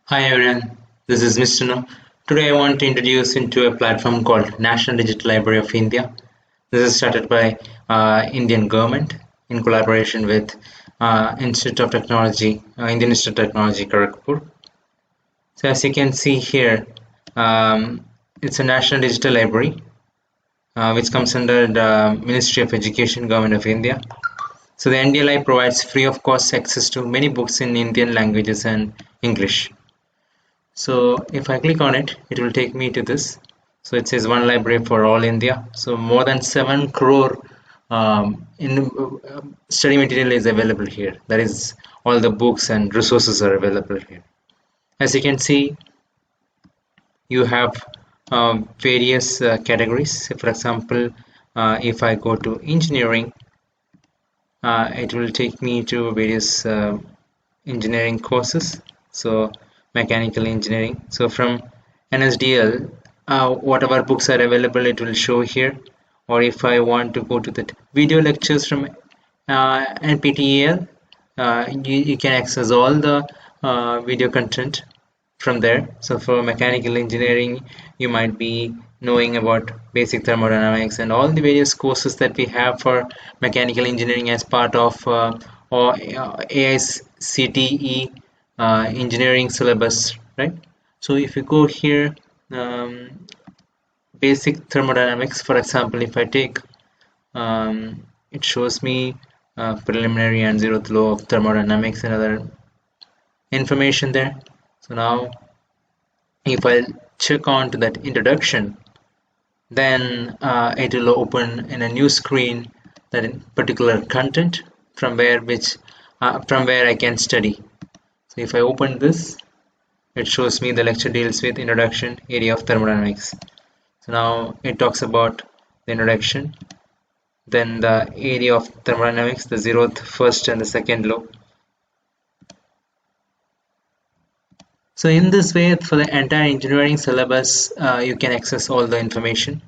Hi everyone, this is Mr. No. Today I want to introduce into a platform called National Digital Library of India. This is started by Indian government in collaboration with Institute of Technology, Indian Institute of Technology, Kharagpur. So as you can see here, it's a National Digital Library which comes under the Ministry of Education, Government of India. So the NDLI provides free of cost access to many books in Indian languages and English. So if I click on it, it will take me to this. So it says one library for all India. So more than 7 crore in study material is available here. That is, all the books and resources are available here. As you can see, you have various categories. For example, if I go to engineering, it will take me to various engineering courses. So mechanical engineering. So from NSDL, whatever books are available, it will show here. Or if I want to go to the video lectures from NPTEL, you can access all the video content from there. So for mechanical engineering, you might be knowing about basic thermodynamics and all the various courses that we have for mechanical engineering as part of or AICTE engineering syllabus, right? So if you go here, basic thermodynamics, for example, if I take, it shows me preliminary and zeroth law of thermodynamics and other information there. So now if I check on to that introduction, then it will open in a new screen that in particular content from where I can study. So if I open this, it shows me the lecture deals with introduction area of thermodynamics. So now it talks about the introduction, then the area of thermodynamics, the zeroth, first and the second law. So in this way, for the entire engineering syllabus, you can access all the information.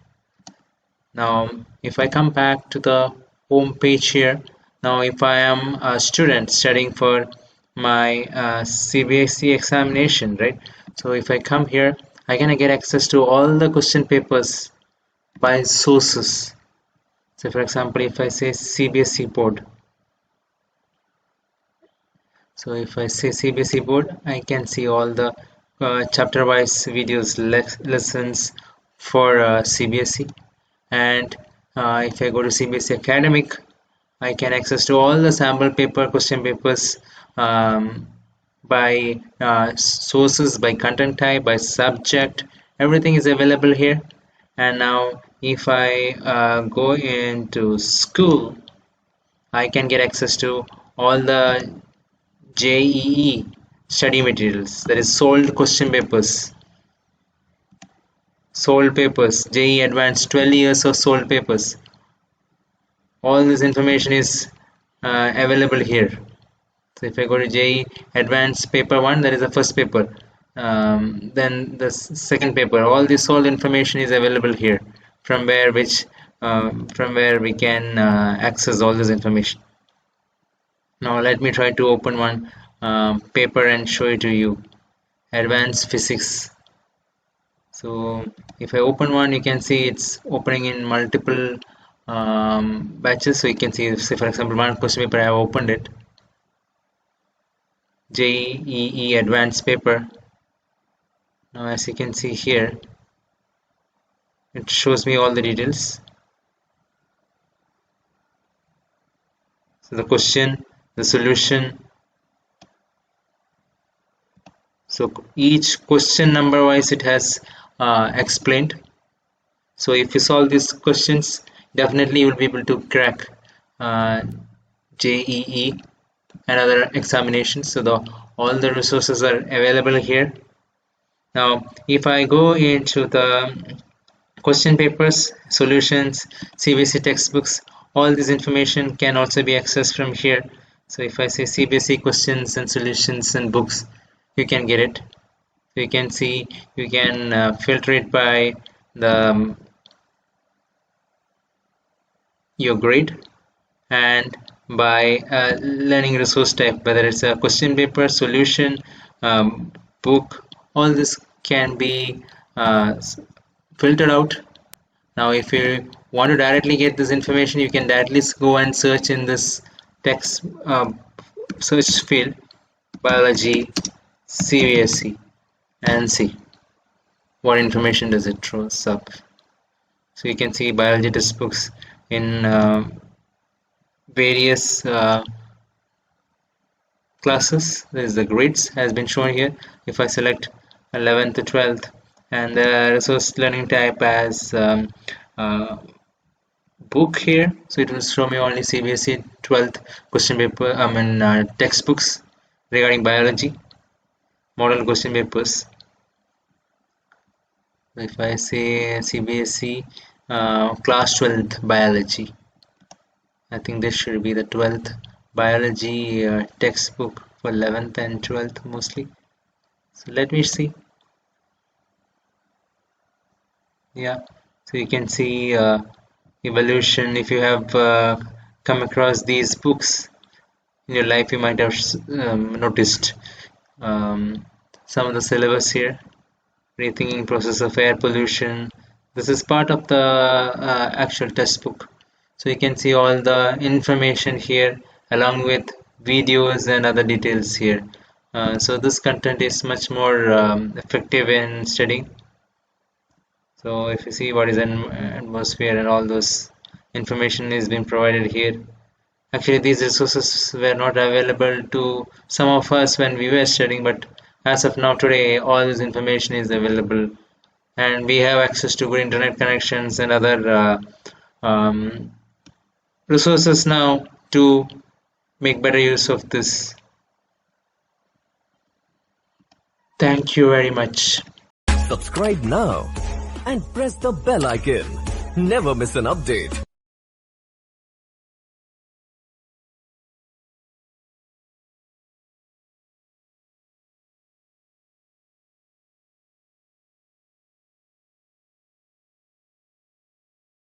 Now, if I come back to the home page here, now if I am a student studying for my CBSE examination, right? So if I come here, I can get access to all the question papers by sources. So for example, if I say CBSE board, so if I say CBSE board, I can see all the chapter-wise videos, lessons for CBSE. And if I go to CBSE academic, I can access to all the sample paper, question papers by sources, by content type, by subject. Everything is available here. And now if I go into school, I can get access to all the JEE study materials, that is sold question papers, JEE advanced 12 years of sold papers. All this information is available here. So if I go to JEE advanced paper 1, that is the first paper, then the second paper, all this information is available here from where we can access all this information. Now let me try to open one paper and show it to you. Advanced physics. So if I open one, you can see it's opening in multiple batches. So you can see, say for example, one question paper I have opened it, JEE advanced paper. Now as you can see here, it shows me all the details. So the question, the solution. So each question number wise it has explained. So if you solve these questions, definitely you will be able to crack JEE and other examinations. So all the resources are available here. Now if I go into the question papers, solutions, CBSE textbooks, all this information can also be accessed from here. So if I say CBSE questions and solutions and books, you can get it. You can see, you can filter it by the your grade and by learning resource type, whether it's a question paper, solution, book, all this can be filtered out. Now if you want to directly get this information, you can directly go and search in this text search field, biology, CBSE, and see what information does it throws up. So you can see biology textbooks in various classes. There is the grades has been shown here. If I select 11th to 12th, and the resource learning type as book here, so it will show me only CBSE 12th question paper, textbooks regarding biology, model question papers. If I say CBSE class 12th biology, I think this should be the 12th biology textbook for 11th and 12th mostly. So let me see. Yeah, so you can see evolution. If you have come across these books in your life, you might have noticed some of the syllabus here. Rethinking process of air pollution. This is part of the actual textbook. So you can see all the information here along with videos and other details here. So this content is much more effective in studying. So if you see what is an atmosphere and all those information is being provided here. Actually, these resources were not available to some of us when we were studying, but as of now today, all this information is available, and we have access to good internet connections and other resources now to make better use of this. Thank you very much. Subscribe now and press the bell icon. Never miss an update.